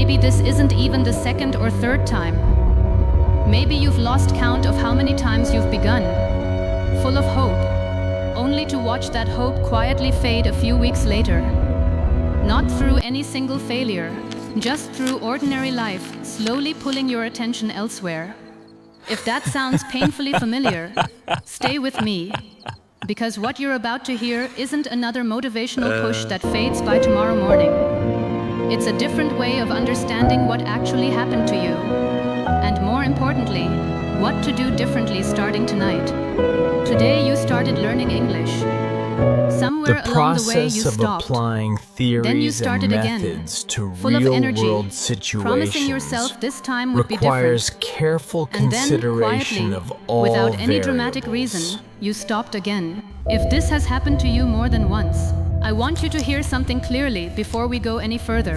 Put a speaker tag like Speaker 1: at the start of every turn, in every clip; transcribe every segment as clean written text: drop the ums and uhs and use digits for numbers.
Speaker 1: maybe this isn't even the second or third time. Maybe you've lost count of how many times you've begun, full of hope, only to watch that hope quietly fade a few weeks later. Not through any single failure, just through ordinary life slowly pulling your attention elsewhere. If that sounds painfully familiar, stay with me, because what you're about to hear isn't another motivational push that fades by tomorrow morning. It's a different way of understanding what actually happened to you, and more importantly, what to do differently starting tonight. Today you started learning English. Somewhere along the way you
Speaker 2: The process of
Speaker 1: stopped.
Speaker 2: applying
Speaker 1: Then you
Speaker 2: theories
Speaker 1: started
Speaker 2: and
Speaker 1: again,
Speaker 2: methods to
Speaker 1: full of energy,
Speaker 2: real-world
Speaker 1: promising yourself
Speaker 2: situations
Speaker 1: this time would be
Speaker 2: requires
Speaker 1: different.
Speaker 2: careful
Speaker 1: And then,
Speaker 2: consideration
Speaker 1: quietly,
Speaker 2: of all
Speaker 1: without any
Speaker 2: variables.
Speaker 1: dramatic reason, you stopped again. If this has happened to you more than once, I want you to hear something clearly before we go any further.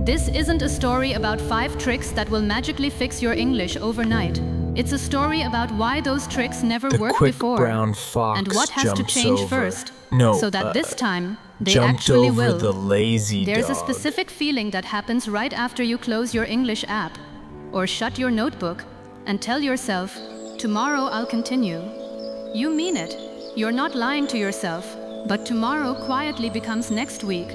Speaker 1: This isn't a story about 5 tricks that will magically fix your English overnight. It's a story about why those tricks never
Speaker 2: The
Speaker 1: worked
Speaker 2: quick
Speaker 1: before,
Speaker 2: brown fox
Speaker 1: and what has to
Speaker 2: jumps
Speaker 1: change
Speaker 2: over.
Speaker 1: first,
Speaker 2: No,
Speaker 1: so that this time they
Speaker 2: jumped
Speaker 1: actually
Speaker 2: over
Speaker 1: will.
Speaker 2: the lazy
Speaker 1: There's a
Speaker 2: dog.
Speaker 1: specific feeling that happens right after you close your English app or shut your notebook and tell yourself, tomorrow I'll continue. You mean it. You're not lying to yourself, but tomorrow quietly becomes next week,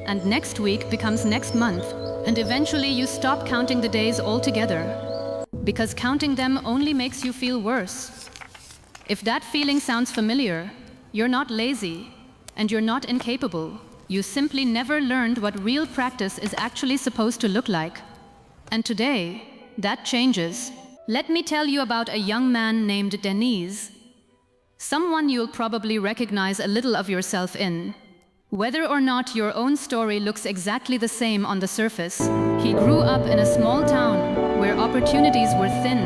Speaker 1: and next week becomes next month, and eventually you stop counting the days altogether, because counting them only makes you feel worse. If that feeling sounds familiar, you're not lazy, and you're not incapable. You simply never learned what real practice is actually supposed to look like. And today, that changes. Let me tell you about a young man named Denise. Someone you'll probably recognize a little of yourself in. Whether or not your own story looks exactly the same on the surface, he grew up in a small town where opportunities were thin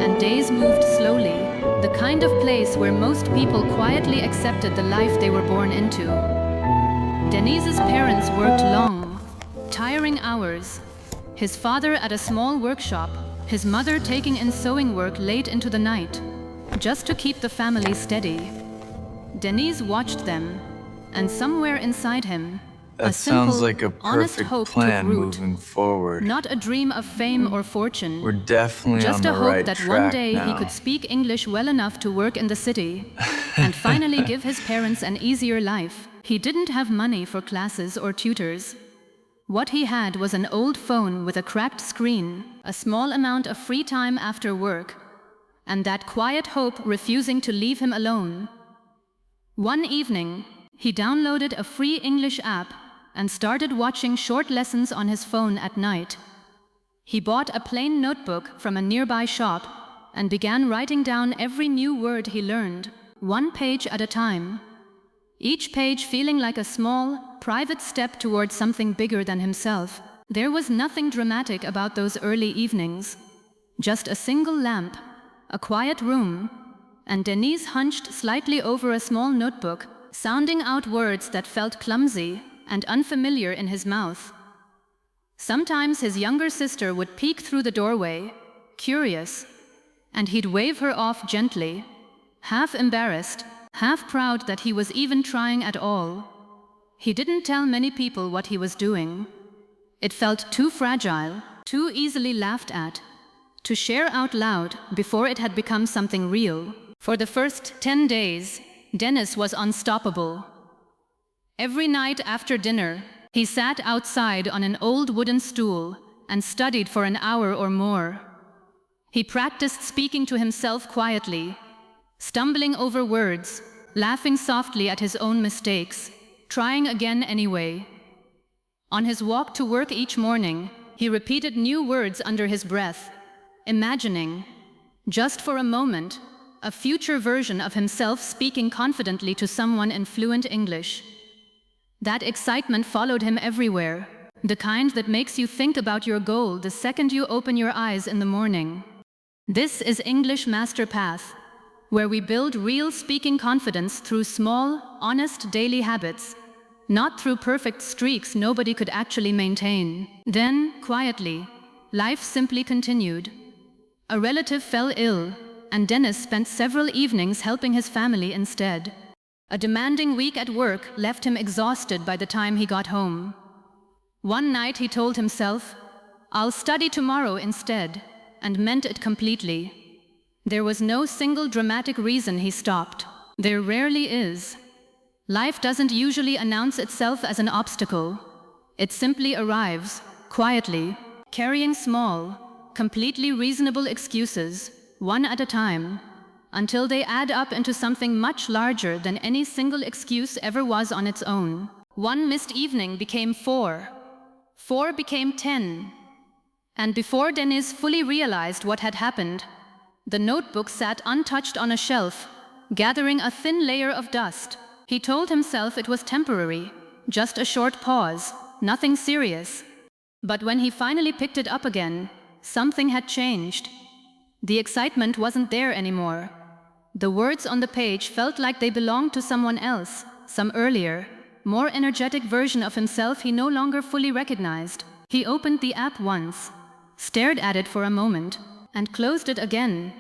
Speaker 1: and days moved slowly, the kind of place where most people quietly accepted the life they were born into. Denise's parents worked long, tiring hours, his father at a small workshop, his mother taking in sewing work late into the night, just to keep the family steady. Denise watched them, and somewhere inside him, a
Speaker 3: That
Speaker 1: simple,
Speaker 3: sounds like a
Speaker 1: honest
Speaker 3: perfect
Speaker 1: hope
Speaker 3: plan
Speaker 1: took root.
Speaker 3: moving forward.
Speaker 1: Not a dream of fame or fortune,
Speaker 3: We're definitely
Speaker 1: just
Speaker 3: on
Speaker 1: a
Speaker 3: the
Speaker 1: hope
Speaker 3: right
Speaker 1: that
Speaker 3: track
Speaker 1: one day
Speaker 3: now.
Speaker 1: he could speak English well enough to work in the city and finally give his parents an easier life. He didn't have money for classes or tutors. What he had was an old phone with a cracked screen, a small amount of free time after work, and that quiet hope refusing to leave him alone. One evening, he downloaded a free English app and started watching short lessons on his phone at night. He bought a plain notebook from a nearby shop and began writing down every new word he learned, 1 page at a time. Each page feeling like a small, private step towards something bigger than himself. There was nothing dramatic about those early evenings. Just a single lamp, a quiet room, and Denise hunched slightly over a small notebook, sounding out words that felt clumsy and unfamiliar in his mouth. Sometimes his younger sister would peek through the doorway, curious, and he'd wave her off gently, half embarrassed, half proud that he was even trying at all. He didn't tell many people what he was doing. It felt too fragile, too easily laughed at, to share out loud before it had become something real. For the first 10 days, Dennis was unstoppable. Every night after dinner, he sat outside on an old wooden stool and studied for an hour or more. He practiced speaking to himself quietly, stumbling over words, laughing softly at his own mistakes, trying again anyway. On his walk to work each morning, he repeated new words under his breath, imagining, just for a moment, a future version of himself speaking confidently to someone in fluent English. That excitement followed him everywhere, the kind that makes you think about your goal the second you open your eyes in the morning. This is English Master Path, where we build real speaking confidence through small, honest daily habits, not through perfect streaks nobody could actually maintain. Then, quietly, life simply continued. A relative fell ill, and Dennis spent several evenings helping his family instead. A demanding week at work left him exhausted by the time he got home. One night he told himself, "I'll study tomorrow instead," and meant it completely. There was no single dramatic reason he stopped. There rarely is. Life doesn't usually announce itself as an obstacle. It simply arrives, quietly, carrying small, completely reasonable excuses, one at a time, until they add up into something much larger than any single excuse ever was on its own. One missed evening became 4. 4 became 10. And before Denis fully realized what had happened, the notebook sat untouched on a shelf, gathering a thin layer of dust. He told himself it was temporary, just a short pause, nothing serious. But when he finally picked it up again, something had changed. The excitement wasn't there anymore. The words on the page felt like they belonged to someone else, some earlier, more energetic version of himself he no longer fully recognized. He opened the app once, stared at it for a moment, and closed it again.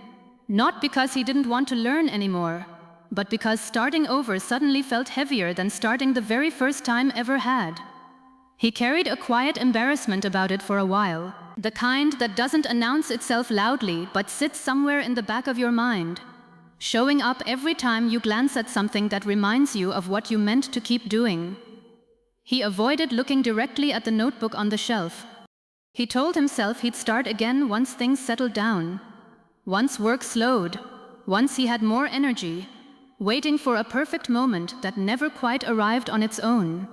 Speaker 1: Not because he didn't want to learn anymore, but because starting over suddenly felt heavier than starting the very first time ever had. He carried a quiet embarrassment about it for a while, the kind that doesn't announce itself loudly but sits somewhere in the back of your mind, showing up every time you glance at something that reminds you of what you meant to keep doing. He avoided looking directly at the notebook on the shelf. He told himself he'd start again once things settled down, once work slowed, once he had more energy, waiting for a perfect moment that never quite arrived on its own.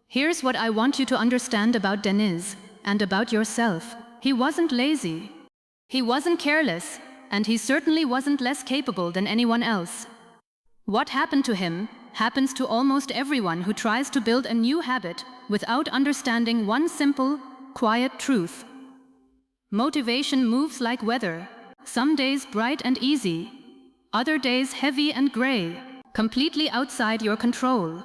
Speaker 1: Here's what I want you to understand about Denis, and about yourself. He wasn't lazy. He wasn't careless, and he certainly wasn't less capable than anyone else. What happened to him happens to almost everyone who tries to build a new habit without understanding one simple, quiet truth. Motivation moves like weather, some days bright and easy, other days heavy and gray, completely outside your control.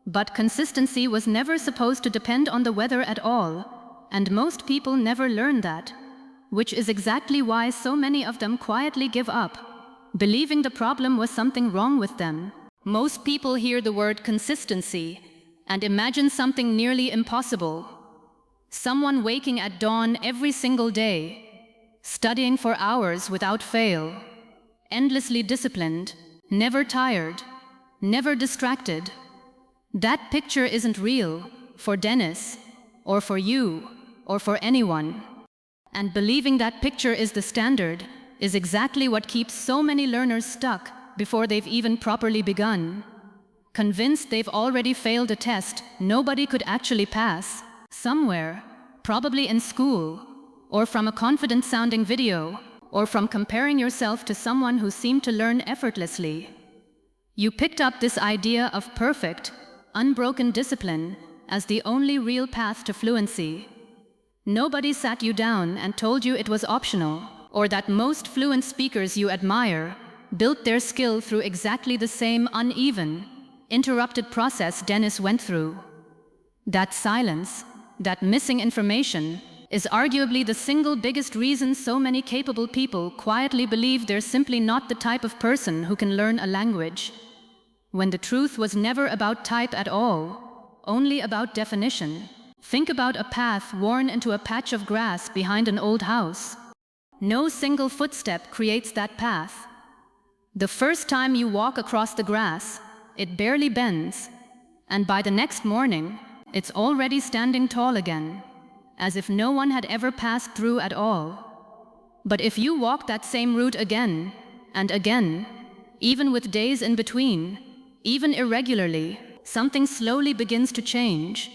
Speaker 1: But consistency was never supposed to depend on the weather at all, and most people never learn that, which is exactly why so many of them quietly give up, believing the problem was something wrong with them. Most people hear the word consistency and imagine something nearly impossible. Someone waking at dawn every single day, studying for hours without fail, endlessly disciplined, never tired, never distracted. That picture isn't real for Denis, or for you, or for anyone. And believing that picture is the standard is exactly what keeps so many learners stuck before they've even properly begun. Convinced they've already failed a test nobody could actually pass, somewhere, probably in school, or from a confident-sounding video, or from comparing yourself to someone who seemed to learn effortlessly. You picked up this idea of perfect, unbroken discipline as the only real path to fluency. Nobody sat you down and told you it was optional, or that most fluent speakers you admire built their skill through exactly the same uneven, interrupted process Denis went through. That silence, that missing information, is arguably the single biggest reason so many capable people quietly believe they're simply not the type of person who can learn a language, when the truth was never about type at all, only about definition. Think about a path worn into a patch of grass behind an old house. No single footstep creates that path. The first time you walk across the grass, it barely bends, and by the next morning, it's already standing tall again, as if no one had ever passed through at all. But if you walk that same route again and again, even with days in between, even irregularly, something slowly begins to change.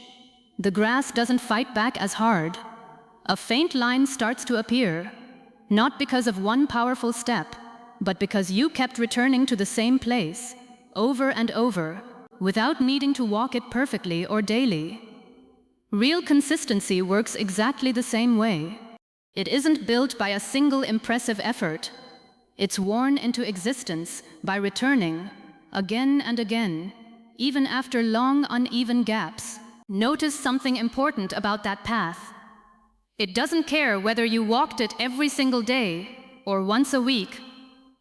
Speaker 1: The grass doesn't fight back as hard. A faint line starts to appear, not because of one powerful step, but because you kept returning to the same place, over and over, without needing to walk it perfectly or daily. Real consistency works exactly the same way. It isn't built by a single impressive effort. It's worn into existence by returning, again and again, even after long, uneven gaps. Notice something important about that path. It doesn't care whether you walked it every single day, or once a week,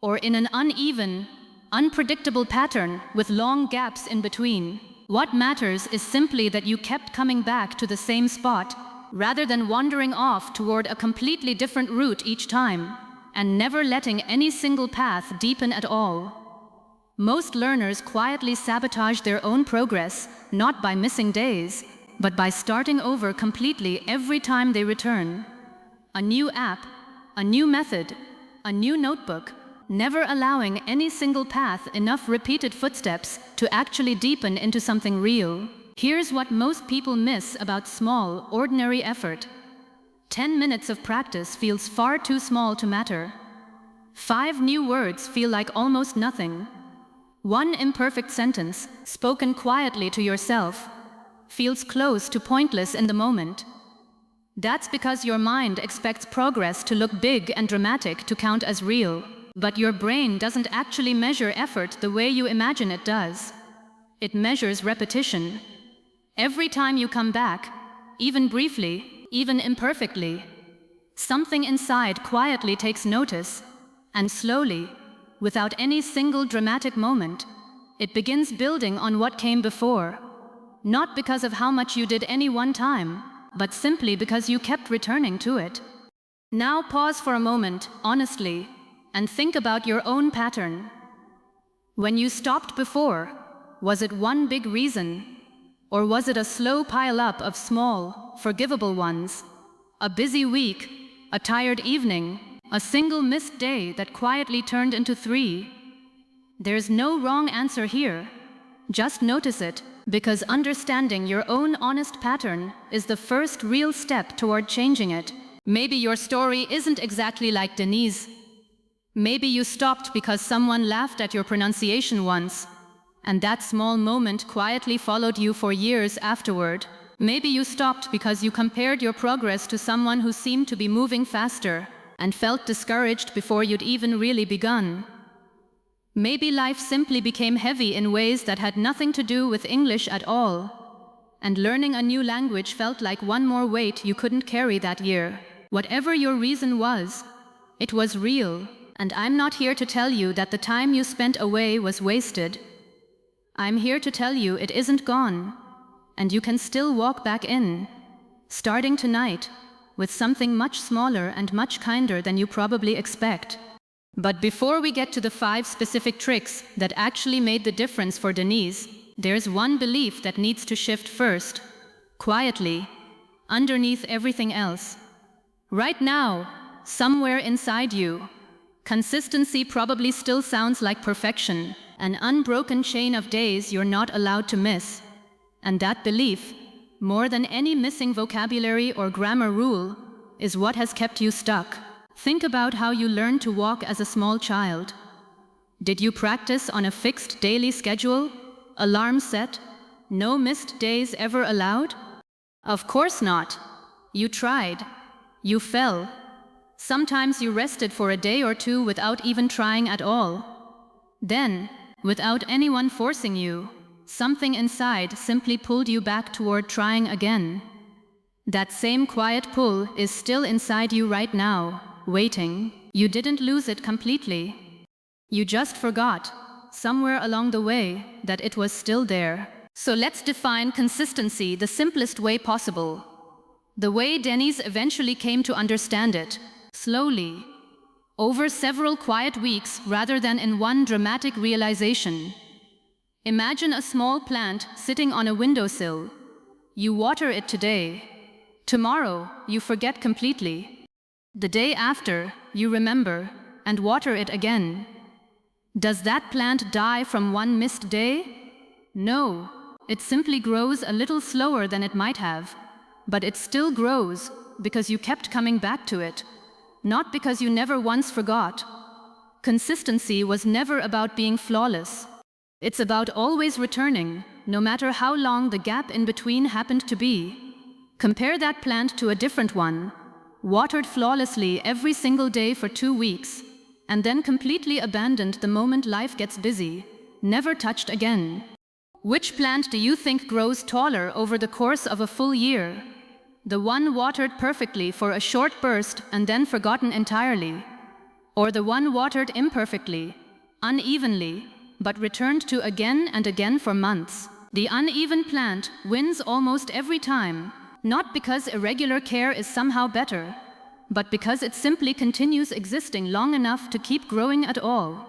Speaker 1: or in an uneven, unpredictable pattern with long gaps in between. What matters is simply that you kept coming back to the same spot, rather than wandering off toward a completely different route each time, and never letting any single path deepen at all. Most learners quietly sabotage their own progress, not by missing days, but by starting over completely every time they return. A new app, a new method, a new notebook, never allowing any single path enough repeated footsteps to actually deepen into something real. Here's what most people miss about small, ordinary effort. 10 minutes of practice feels far too small to matter. 5 new words feel like almost nothing. 1 imperfect sentence, spoken quietly to yourself, feels close to pointless in the moment. That's because your mind expects progress to look big and dramatic to count as real. But your brain doesn't actually measure effort the way you imagine it does. It measures repetition. Every time you come back, even briefly, even imperfectly, something inside quietly takes notice, and slowly, without any single dramatic moment, it begins building on what came before. Not because of how much you did any one time, but simply because you kept returning to it. Now pause for a moment, honestly, and think about your own pattern. When you stopped before, was it one big reason? Or was it a slow pile-up of small, forgivable ones? A busy week, a tired evening, a single missed day that quietly turned into 3. There's no wrong answer here. Just notice it, because understanding your own honest pattern is the first real step toward changing it. Maybe your story isn't exactly like Denise. Maybe you stopped because someone laughed at your pronunciation once, and that small moment quietly followed you for years afterward. Maybe you stopped because you compared your progress to someone who seemed to be moving faster and felt discouraged before you'd even really begun. Maybe life simply became heavy in ways that had nothing to do with English at all, and learning a new language felt like one more weight you couldn't carry that year. Whatever your reason was, it was real, and I'm not here to tell you that the time you spent away was wasted. I'm here to tell you it isn't gone, and you can still walk back in, starting tonight, with something much smaller and much kinder than you probably expect. But before we get to the 5 specific tricks that actually made the difference for Denise, there's one belief that needs to shift first, quietly, underneath everything else. Right now, somewhere inside you, consistency probably still sounds like perfection, an unbroken chain of days you're not allowed to miss. And that belief, more than any missing vocabulary or grammar rule, is what has kept you stuck. Think about how you learned to walk as a small child. Did you practice on a fixed daily schedule? Alarm set? No missed days ever allowed? Of course not. You tried. You fell. Sometimes you rested for a day or 2 without even trying at all. Then, without anyone forcing you, something inside simply pulled you back toward trying again. That same quiet pull is still inside you right now, waiting. You didn't lose it completely. You just forgot, somewhere along the way, that it was still there. So let's define consistency the simplest way possible. The way Denise eventually came to understand it, slowly, over several quiet weeks rather than in one dramatic realization. Imagine a small plant sitting on a windowsill. You water it today. Tomorrow, you forget completely. The day after, you remember and water it again. Does that plant die from one missed day? No, it simply grows a little slower than it might have. But it still grows because you kept coming back to it, not because you never once forgot. Consistency was never about being flawless. It's about always returning, no matter how long the gap in between happened to be. Compare that plant to a different one, watered flawlessly every single day for 2 weeks, and then completely abandoned the moment life gets busy, never touched again. Which plant do you think grows taller over the course of a full year? The one watered perfectly for a short burst and then forgotten entirely? Or the one watered imperfectly, unevenly, but returned to again and again for months? The uneven plant wins almost every time, Not because irregular care is somehow better, but because it simply continues existing long enough to keep growing at all.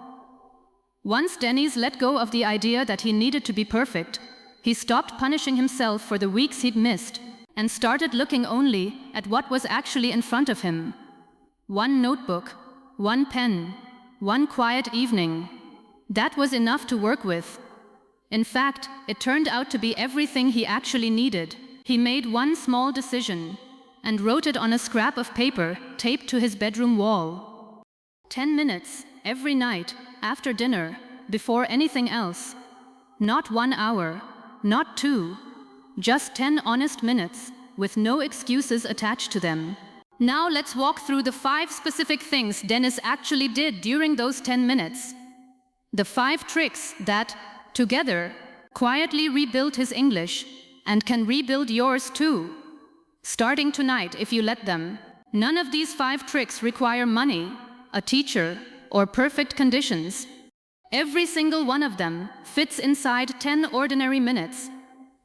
Speaker 1: Once Dennis let go of the idea that he needed to be perfect, he stopped punishing himself for the weeks he'd missed and started looking only at what was actually in front of him. One notebook, one pen, one quiet evening. That was enough to work with. In fact, it turned out to be everything he actually needed. He made one small decision and wrote it on a scrap of paper taped to his bedroom wall. 10 minutes, every night, after dinner, before anything else. Not 1 hour, not 2, just 10 honest minutes, with no excuses attached to them. Now let's walk through the 5 specific things Dennis actually did during those 10 minutes. The 5 tricks that, together, quietly rebuilt his English and can rebuild yours too. Starting tonight if you let them. None of these 5 tricks require money, a teacher, or perfect conditions. Every single one of them fits inside 10 ordinary minutes,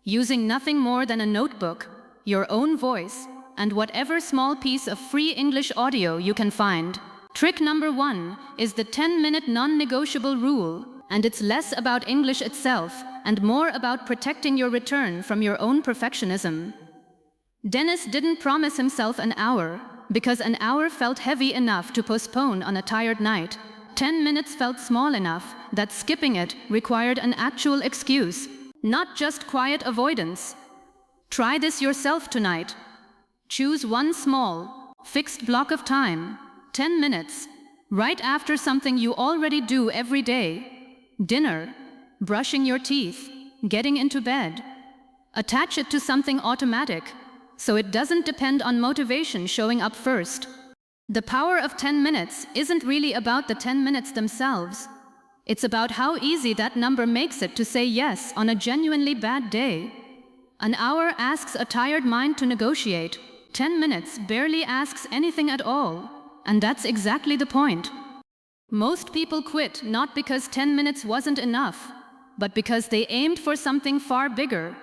Speaker 1: using nothing more than a notebook, your own voice, and whatever small piece of free English audio you can find. Trick number 1 is the 10-minute non-negotiable rule, and it's less about English itself and more about protecting your return from your own perfectionism. Dennis didn't promise himself an hour, because an hour felt heavy enough to postpone on a tired night. 10 minutes felt small enough that skipping it required an actual excuse, not just quiet avoidance. Try this yourself tonight. Choose one small, fixed block of time, 10 minutes, right after something you already do every day. Dinner, brushing your teeth, getting into bed. Attach it to something automatic, so it doesn't depend on motivation showing up first. The power of 10 minutes isn't really about the 10 minutes themselves. It's about how easy that number makes it to say yes on a genuinely bad day. An hour asks a tired mind to negotiate. 10 minutes barely asks anything at all, and that's exactly the point. Most people quit not because 10 minutes wasn't enough, but because they aimed for something far bigger,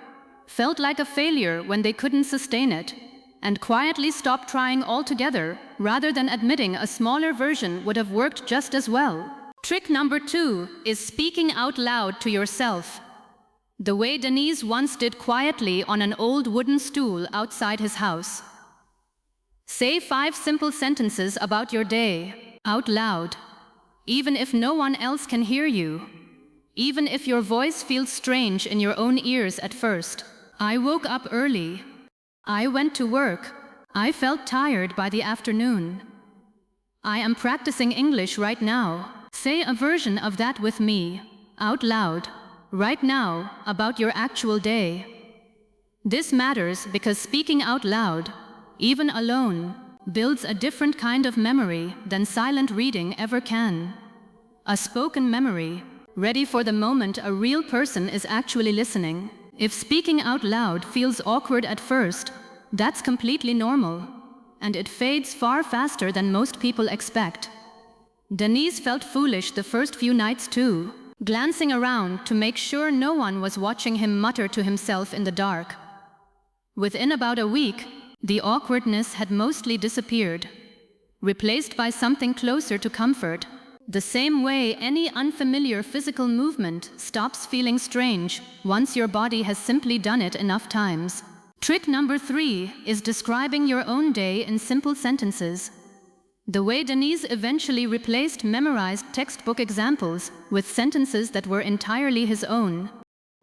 Speaker 1: felt like a failure when they couldn't sustain it, and quietly stopped trying altogether rather than admitting a smaller version would have worked just as well. Trick number 2 is speaking out loud to yourself. The way Denise once did quietly on an old wooden stool outside his house. Say 5 simple sentences about your day, out loud, even if no one else can hear you, even if your voice feels strange in your own ears at first. I woke up early. I went to work. I felt tired by the afternoon. I am practicing English right now. Say a version of that with me, out loud, right now, about your actual day. This matters because speaking out loud, even alone, builds a different kind of memory than silent reading ever can. A spoken memory, ready for the moment a real person is actually listening. If speaking out loud feels awkward at first, that's completely normal, and it fades far faster than most people expect. Denise felt foolish the first few nights too, glancing around to make sure no one was watching him mutter to himself in the dark. Within about a week, the awkwardness had mostly disappeared, replaced by something closer to comfort, the same way any unfamiliar physical movement stops feeling strange once your body has simply done it enough times. Trick number 3 is describing your own day in simple sentences. The way Denise eventually replaced memorized textbook examples with sentences that were entirely his own.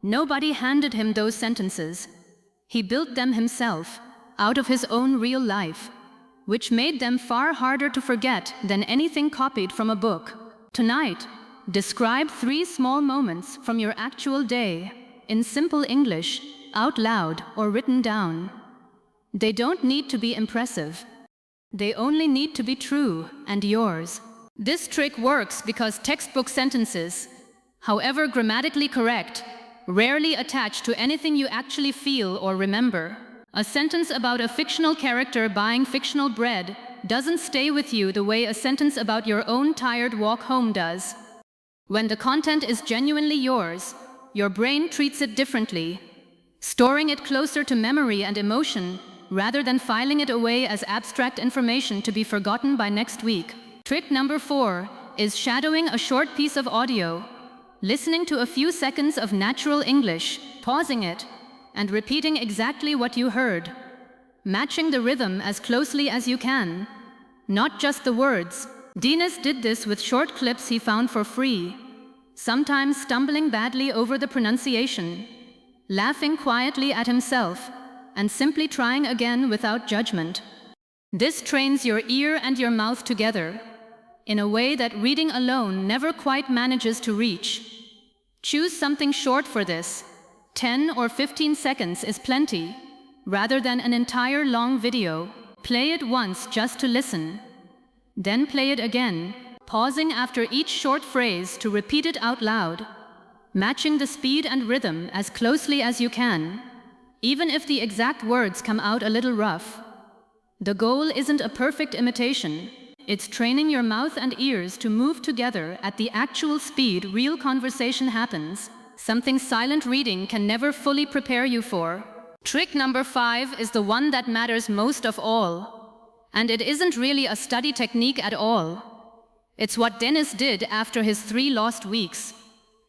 Speaker 1: Nobody handed him those sentences. He built them himself, out of his own real life, which made them far harder to forget than anything copied from a book. Tonight, describe 3 small moments from your actual day, in simple English, out loud or written down. They don't need to be impressive. They only need to be true and yours. This trick works because textbook sentences, however grammatically correct, rarely attach to anything you actually feel or remember. A sentence about a fictional character buying fictional bread doesn't stay with you the way a sentence about your own tired walk home does. When the content is genuinely yours, your brain treats it differently, storing it closer to memory and emotion rather than filing it away as abstract information to be forgotten by next week. Trick number 4 is shadowing a short piece of audio. Listening to a few seconds of natural English, pausing it, and repeating exactly what you heard. Matching the rhythm as closely as you can. Not just the words. Dennis did this with short clips he found for free, sometimes stumbling badly over the pronunciation, laughing quietly at himself, and simply trying again without judgment. This trains your ear and your mouth together, in a way that reading alone never quite manages to reach. Choose something short for this. 10 or 15 seconds is plenty, rather than an entire long video. Play it once just to listen. Then play it again, pausing after each short phrase to repeat it out loud, matching the speed and rhythm as closely as you can, even if the exact words come out a little rough. The goal isn't a perfect imitation. It's training your mouth and ears to move together at the actual speed real conversation happens, something silent reading can never fully prepare you for. Trick number 5 is the one that matters most of all. And it isn't really a study technique at all. It's what Dennis did after his 3 lost weeks.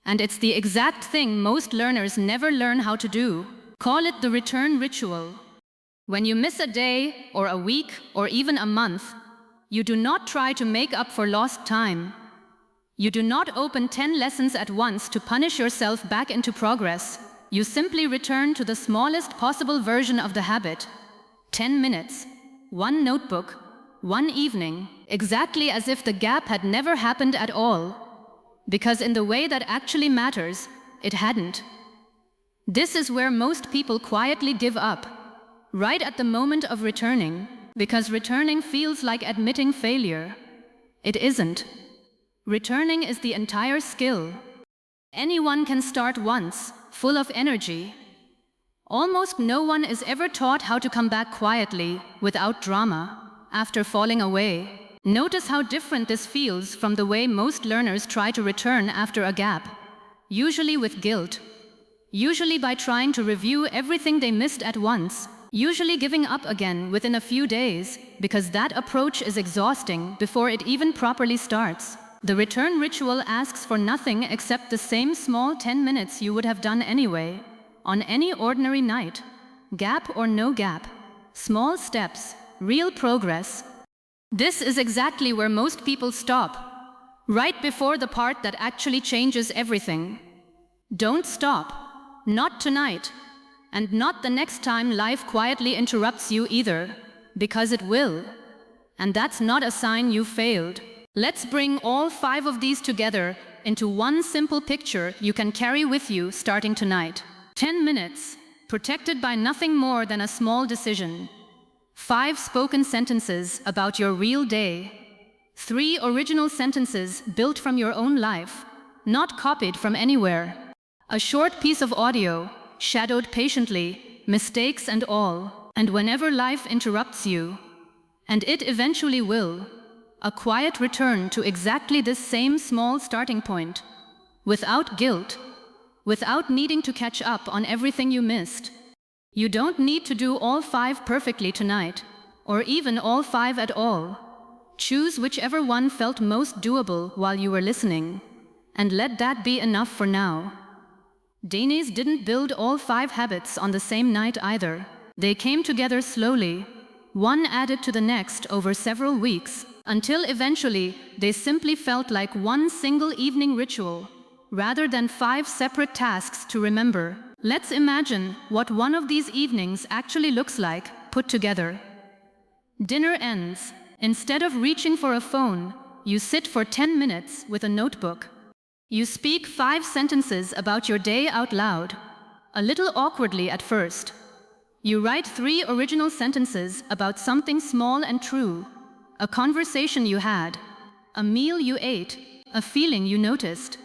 Speaker 1: And it's the exact thing most learners never learn how to do. Call it the return ritual. When you miss a day, or a week, or even a month, you do not try to make up for lost time. You do not open 10 lessons at once to punish yourself back into progress. You simply return to the smallest possible version of the habit. 10 minutes. 1 notebook, 1 evening, exactly as if the gap had never happened at all. Because in the way that actually matters, it hadn't. This is where most people quietly give up, right at the moment of returning, because returning feels like admitting failure. It isn't. Returning is the entire skill. Anyone can start once, full of energy. Almost no one is ever taught how to come back quietly, without drama, after falling away. Notice how different this feels from the way most learners try to return after a gap. Usually with guilt. Usually by trying to review everything they missed at once. Usually giving up again within a few days, because that approach is exhausting before it even properly starts. The return ritual asks for nothing except the same small 10 minutes you would have done anyway. On any ordinary night, gap or no gap, small steps, real progress. This is exactly where most people stop, right before the part that actually changes everything. Don't stop, not tonight, and not the next time life quietly interrupts you either, because it will. And that's not a sign you failed. Let's bring all 5 of these together into one simple picture you can carry with you starting tonight. 10 minutes, protected by nothing more than a small decision. 5 spoken sentences about your real day. 3 original sentences built from your own life, not copied from anywhere. A short piece of audio, shadowed patiently, mistakes and all. And whenever life interrupts you, and it eventually will, a quiet return to exactly this same small starting point, without guilt, without needing to catch up on everything you missed. You don't need to do all 5 perfectly tonight, or even all 5 at all. Choose whichever one felt most doable while you were listening, and let that be enough for now. Dennis didn't build all 5 habits on the same night either. They came together slowly, one added to the next over several weeks, until eventually they simply felt like one single evening ritual, rather than 5 separate tasks to remember. Let's imagine what one of these evenings actually looks like, put together. Dinner ends. Instead of reaching for a phone, you sit for 10 minutes with a notebook. You speak 5 sentences about your day out loud, a little awkwardly at first. You write 3 original sentences about something small and true, a conversation you had, a meal you ate, a feeling you noticed.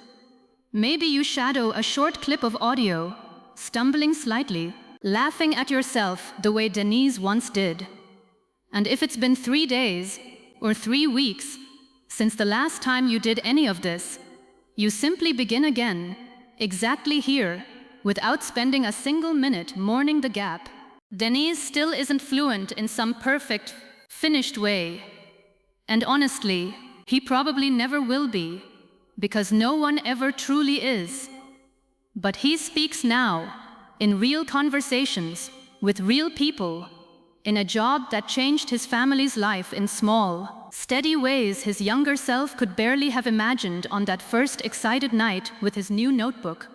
Speaker 1: Maybe you shadow a short clip of audio, stumbling slightly, laughing at yourself the way Denise once did. And if it's been 3 days, or 3 weeks, since the last time you did any of this, you simply begin again, exactly here, without spending a single minute mourning the gap. Denise still isn't fluent in some perfect, finished way. And honestly, he probably never will be, because no one ever truly is. But he speaks now, in real conversations, with real people, in a job that changed his family's life in small, steady ways his younger self could barely have imagined on that first excited night with his new notebook.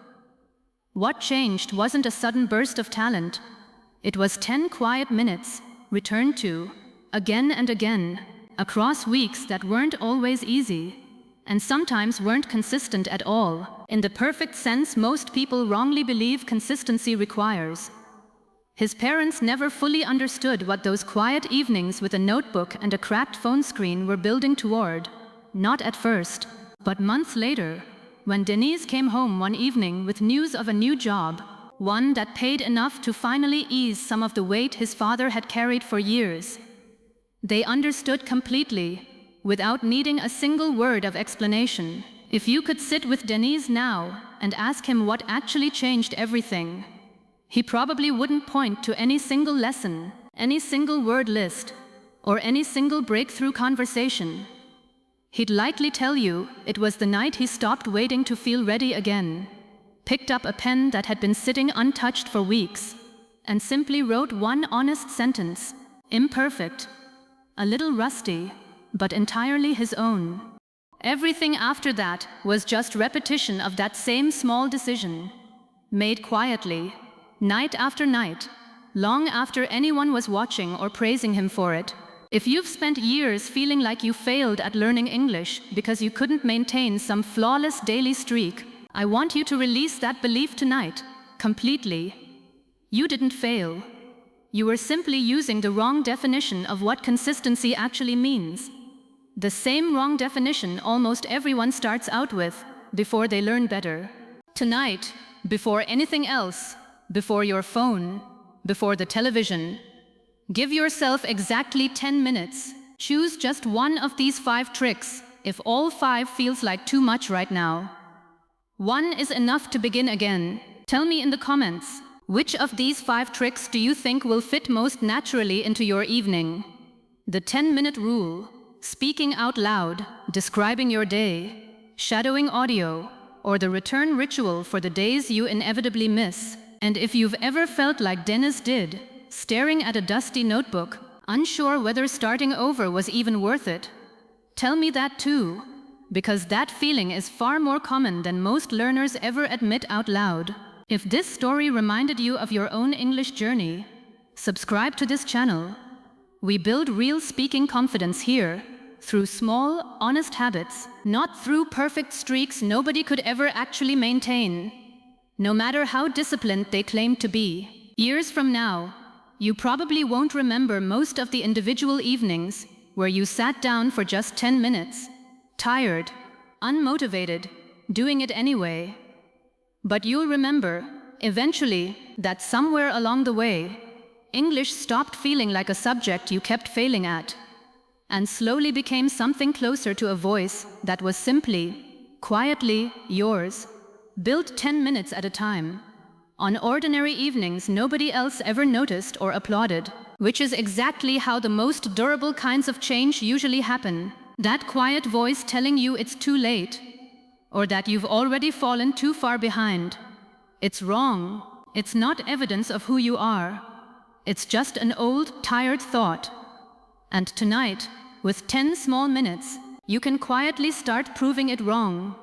Speaker 1: What changed wasn't a sudden burst of talent. It was 10 quiet minutes, returned to, again and again, across weeks that weren't always easy, and sometimes weren't consistent at all, in the perfect sense most people wrongly believe consistency requires. His parents never fully understood what those quiet evenings with a notebook and a cracked phone screen were building toward. Not at first, but months later, when Denise came home one evening with news of a new job, one that paid enough to finally ease some of the weight his father had carried for years. They understood completely, without needing a single word of explanation. If you could sit with Denise now and ask him what actually changed everything, he probably wouldn't point to any single lesson, any single word list, or any single breakthrough conversation. He'd likely tell you it was the night he stopped waiting to feel ready again, picked up a pen that had been sitting untouched for weeks, and simply wrote one honest sentence, imperfect, a little rusty, but entirely his own. Everything after that was just repetition of that same small decision, made quietly, night after night, long after anyone was watching or praising him for it. If you've spent years feeling like you failed at learning English because you couldn't maintain some flawless daily streak, I want you to release that belief tonight, completely. You didn't fail. You were simply using the wrong definition of what consistency actually means. The same wrong definition almost everyone starts out with before they learn better. Tonight, before anything else, before your phone, before the television, give yourself exactly 10 minutes. Choose just one of these 5 tricks, if all 5 feels like too much right now. One is enough to begin again. Tell me in the comments, which of these 5 tricks do you think will fit most naturally into your evening? The 10-minute rule, speaking out loud, describing your day, shadowing audio, or the return ritual for the days you inevitably miss. And if you've ever felt like Dennis did, staring at a dusty notebook, unsure whether starting over was even worth it, tell me that too, because that feeling is far more common than most learners ever admit out loud. If this story reminded you of your own English journey, subscribe to this channel. We build real speaking confidence here, through small, honest habits, not through perfect streaks nobody could ever actually maintain. No matter how disciplined they claim to be, years from now, you probably won't remember most of the individual evenings where you sat down for just 10 minutes, tired, unmotivated, doing it anyway. But you'll remember, eventually, that somewhere along the way, English stopped feeling like a subject you kept failing at, and slowly became something closer to a voice that was simply, quietly yours, built 10 minutes at a time, on ordinary evenings nobody else ever noticed or applauded, which is exactly how the most durable kinds of change usually happen. That quiet voice telling you it's too late, or that you've already fallen too far behind. It's wrong. It's not evidence of who you are. It's just an old, tired thought. And tonight, with 10 small minutes, you can quietly start proving it wrong.